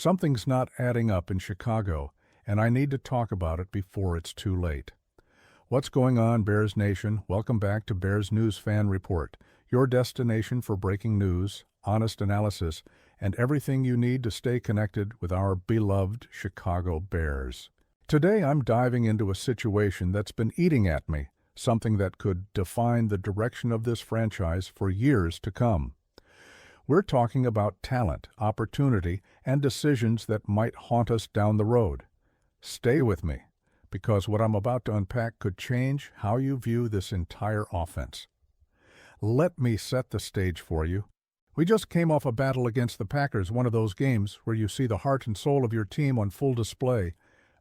Something's not adding up in Chicago, and I need to talk about it before it's too late. What's going on, Bears Nation? Welcome back to Bears News Fan Report, your destination for breaking news, honest analysis, and everything you need to stay connected with our beloved Chicago Bears. Today I'm diving into a situation that's been eating at me, something that could define the direction of this franchise for years to come. We're talking about talent, opportunity, and decisions that might haunt us down the road. Stay with me, because what I'm about to unpack could change how you view this entire offense. Let me set the stage for you. We just came off a battle against the Packers, one of those games where you see the heart and soul of your team on full display.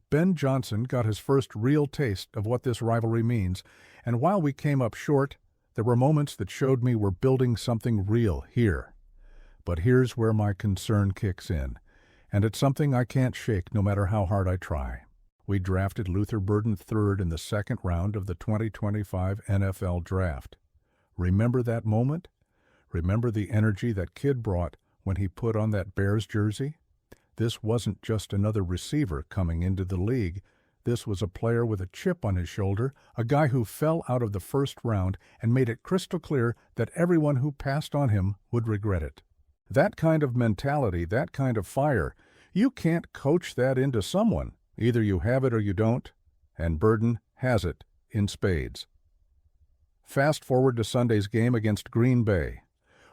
Ben Johnson got his first real taste of what this rivalry means, and while we came up short, there were moments that showed me we're building something real here. But here's where my concern kicks in, and it's something I can't shake no matter how hard I try. We drafted Luther Burden III in the second round of the 2025 NFL Draft. Remember that moment? Remember the energy that kid brought when he put on that Bears jersey? This wasn't just another receiver coming into the league. This was a player with a chip on his shoulder, a guy who fell out of the first round and made it crystal clear that everyone who passed on him would regret it. That kind of mentality, that kind of fire, you can't coach that into someone. Either you have it or you don't, and Burden has it in spades. Fast forward to Sunday's game against Green Bay.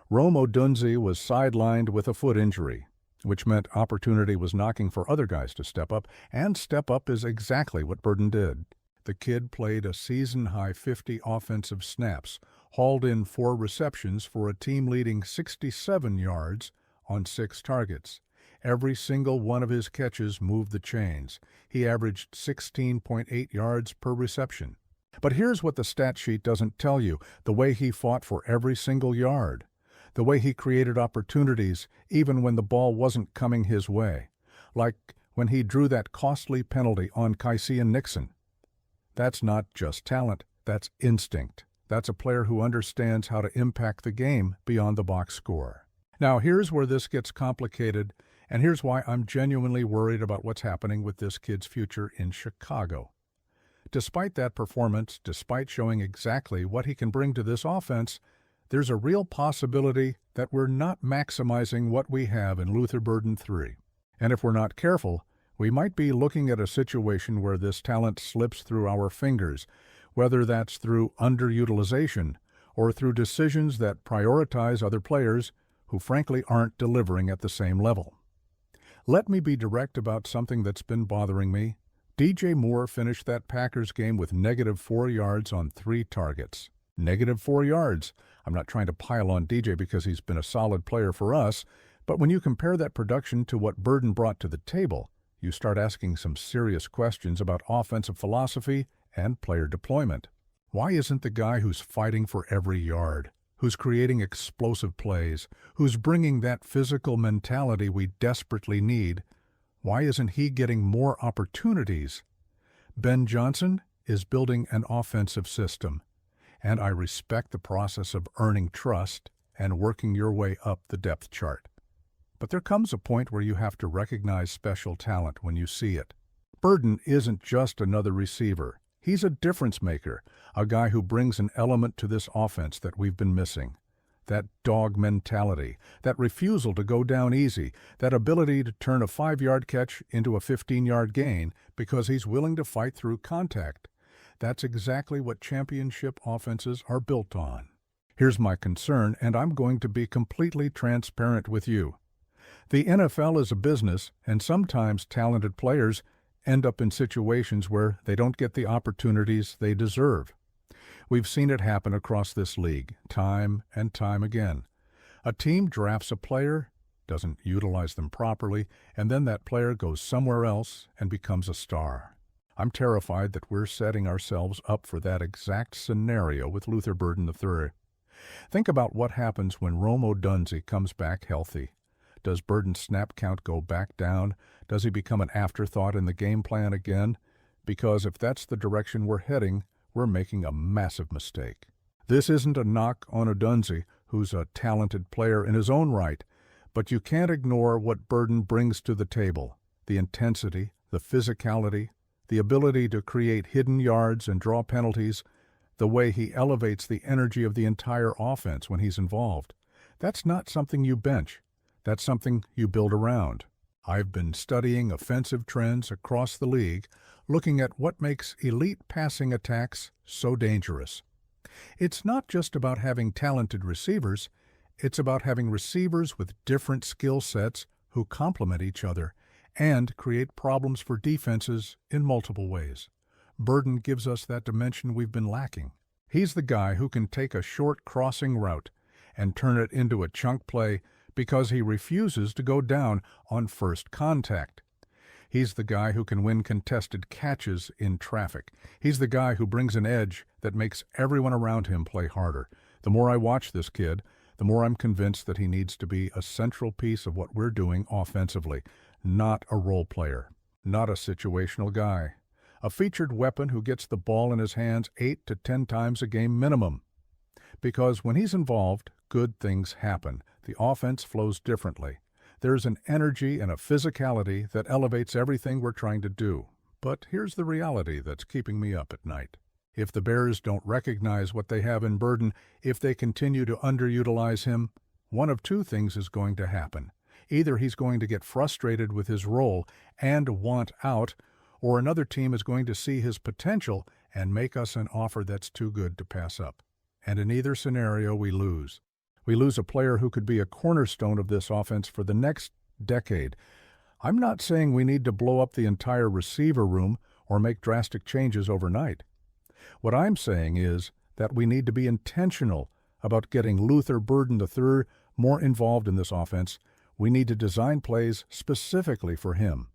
Rome Odunze was sidelined with a foot injury, which meant opportunity was knocking for other guys to step up, and step up is exactly what Burden did. The kid played a season-high 50 offensive snaps, hauled in 4 receptions for a team-leading 67 yards on 6 targets. Every single one of his catches moved the chains. He averaged 16.8 yards per reception. But here's what the stat sheet doesn't tell you: the way he fought for every single yard. The way he created opportunities even when the ball wasn't coming his way. Like when he drew that costly penalty on Kyseian Nixon. That's not just talent, that's instinct. That's a player who understands how to impact the game beyond the box score. Now here's where this gets complicated, and here's why I'm genuinely worried about what's happening with this kid's future in Chicago. Despite that performance, despite showing exactly what he can bring to this offense, there's a real possibility that we're not maximizing what we have in Luther Burden III. And if we're not careful, we might be looking at a situation where this talent slips through our fingers, whether that's through underutilization or through decisions that prioritize other players who frankly aren't delivering at the same level. Let me be direct about something that's been bothering me. DJ Moore finished that Packers game with -4 yards on 3 targets. -4 yards. I'm not trying to pile on DJ because he's been a solid player for us, but when you compare that production to what Burden brought to the table, you start asking some serious questions about offensive philosophy and player deployment. Why isn't the guy who's fighting for every yard, who's creating explosive plays, who's bringing that physical mentality we desperately need, why isn't he getting more opportunities? Ben Johnson is building an offensive system, and I respect the process of earning trust and working your way up the depth chart. But there comes a point where you have to recognize special talent when you see it. Burden isn't just another receiver. He's a difference maker, a guy who brings an element to this offense that we've been missing. That dog mentality, that refusal to go down easy, that ability to turn a 5-yard catch into a 15-yard gain because he's willing to fight through contact. That's exactly what championship offenses are built on. Here's my concern, and I'm going to be completely transparent with you. The NFL is a business, and sometimes talented players end up in situations where they don't get the opportunities they deserve. We've seen it happen across this league, time and time again. A team drafts a player, doesn't utilize them properly, and then that player goes somewhere else and becomes a star. I'm terrified that we're setting ourselves up for that exact scenario with Luther Burden III. Think about what happens when Rome Odunze comes back healthy. Does Burden's snap count go back down? Does he become an afterthought in the game plan again? Because if that's the direction we're heading, we're making a massive mistake. This isn't a knock on Odunze, who's a talented player in his own right, But you can't ignore what Burden brings to the table: the intensity, the physicality, the ability to create hidden yards and draw penalties, the way he elevates the energy of the entire offense when he's involved. That's not something you bench. That's something you build around. I've been studying offensive trends across the league, looking at what makes elite passing attacks so dangerous. It's not just about having talented receivers, it's about having receivers with different skill sets who complement each other and create problems for defenses in multiple ways. Burden gives us that dimension we've been lacking. He's the guy who can take a short crossing route and turn it into a chunk play because he refuses to go down on first contact. He's the guy who can win contested catches in traffic. He's the guy who brings an edge that makes everyone around him play harder. The more I watch this kid, the more I'm convinced that he needs to be a central piece of what we're doing offensively, not a role player, not a situational guy. A featured weapon who gets the ball in his hands 8 to 10 times a game minimum. Because when he's involved, good things happen. The offense flows differently. There's an energy and a physicality that elevates everything we're trying to do. But here's the reality that's keeping me up at night. If the Bears don't recognize what they have in Burden, if they continue to underutilize him, one of two things is going to happen. Either he's going to get frustrated with his role and want out, or another team is going to see his potential and make us an offer that's too good to pass up. And in either scenario, we lose. We lose a player who could be a cornerstone of this offense for the next decade. I'm not saying we need to blow up the entire receiver room or make drastic changes overnight. What I'm saying is that we need to be intentional about getting Luther Burden III more involved in this offense. We need to design plays specifically for him.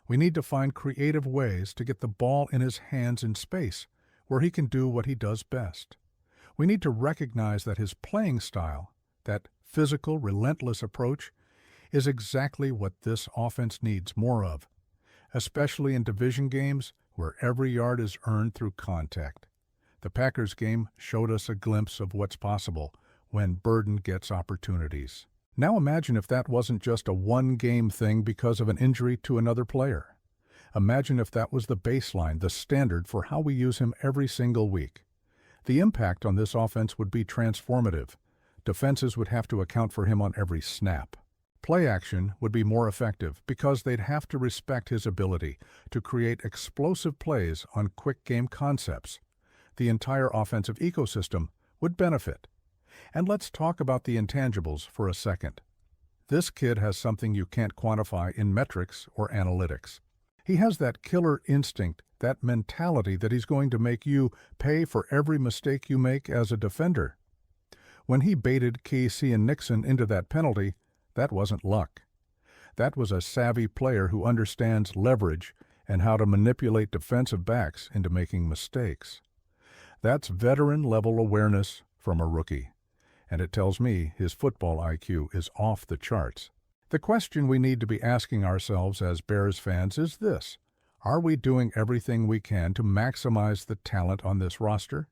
We need to find creative ways to get the ball in his hands in space, where he can do what he does best. We need to recognize that his playing style, that physical, relentless approach, is exactly what this offense needs more of, especially in division games where every yard is earned through contact. The Packers game showed us a glimpse of what's possible when Burden gets opportunities. Now imagine if that wasn't just a one-game thing because of an injury to another player. Imagine if that was the baseline, the standard for how we use him every single week. The impact on this offense would be transformative. Defenses would have to account for him on every snap. Play action would be more effective because they'd have to respect his ability to create explosive plays on quick game concepts. The entire offensive ecosystem would benefit. And let's talk about the intangibles for a second. This kid has something you can't quantify in metrics or analytics. He has that killer instinct, that mentality that he's going to make you pay for every mistake you make as a defender. When he baited Keisean Nixon into that penalty, that wasn't luck. That was a savvy player who understands leverage and how to manipulate defensive backs into making mistakes. That's veteran-level awareness from a rookie, and it tells me his football IQ is off the charts. The question we need to be asking ourselves as Bears fans is this: are we doing everything we can to maximize the talent on this roster?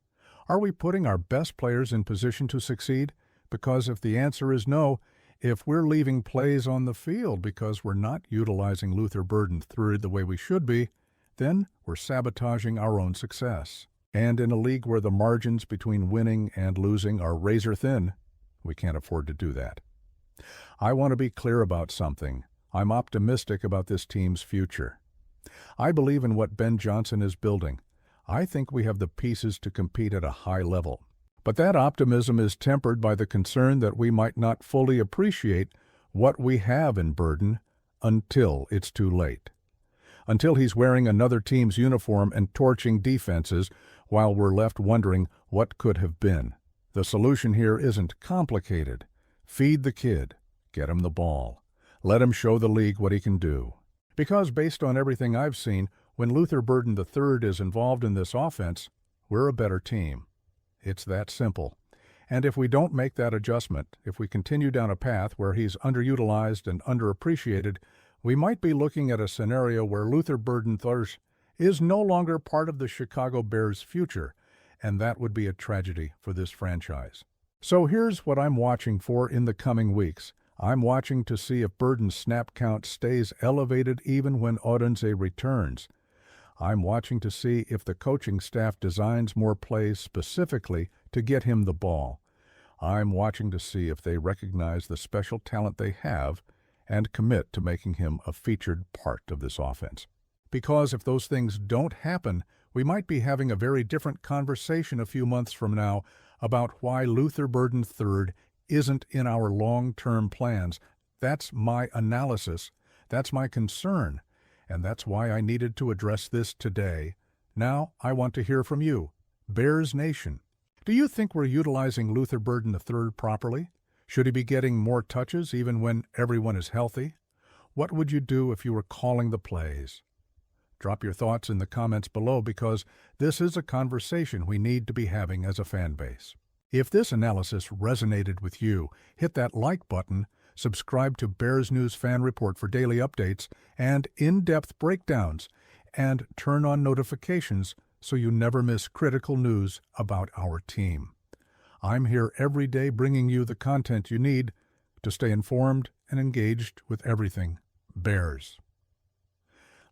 Are we putting our best players in position to succeed? Because if the answer is no, if we're leaving plays on the field because we're not utilizing Luther Burden III the way we should be, then we're sabotaging our own success. And in a league where the margins between winning and losing are razor thin, we can't afford to do that. I want to be clear about something. I'm optimistic about this team's future. I believe in what Ben Johnson is building. I think we have the pieces to compete at a high level. But that optimism is tempered by the concern that we might not fully appreciate what we have in Burden until it's too late. Until he's wearing another team's uniform and torching defenses while we're left wondering what could have been. The solution here isn't complicated. Feed the kid. Get him the ball. Let him show the league what he can do. Because based on everything I've seen, when Luther Burden III is involved in this offense, we're a better team. It's that simple. And if we don't make that adjustment, if we continue down a path where he's underutilized and underappreciated, we might be looking at a scenario where Luther Burden III is no longer part of the Chicago Bears' future, and that would be a tragedy for this franchise. So here's what I'm watching for in the coming weeks. I'm watching to see if Burden's snap count stays elevated even when Odunze returns. I'm watching to see if the coaching staff designs more plays specifically to get him the ball. I'm watching to see if they recognize the special talent they have and commit to making him a featured part of this offense. Because if those things don't happen, we might be having a very different conversation a few months from now about why Luther Burden III isn't in our long-term plans. That's my analysis. That's my concern. And that's why I needed to address this today. Now I want to hear from you, Bears Nation. Do you think we're utilizing Luther Burden III properly? Should he be getting more touches even when everyone is healthy? What would you do if you were calling the plays? Drop your thoughts in the comments below because this is a conversation we need to be having as a fan base. If this analysis resonated with you, hit that like button, subscribe to Bears News Fan Report for daily updates and in-depth breakdowns, and turn on notifications so you never miss critical news about our team. I'm here every day bringing you the content you need to stay informed and engaged with everything Bears.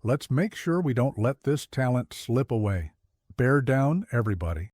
Let's make sure we don't let this talent slip away. Bear down, everybody.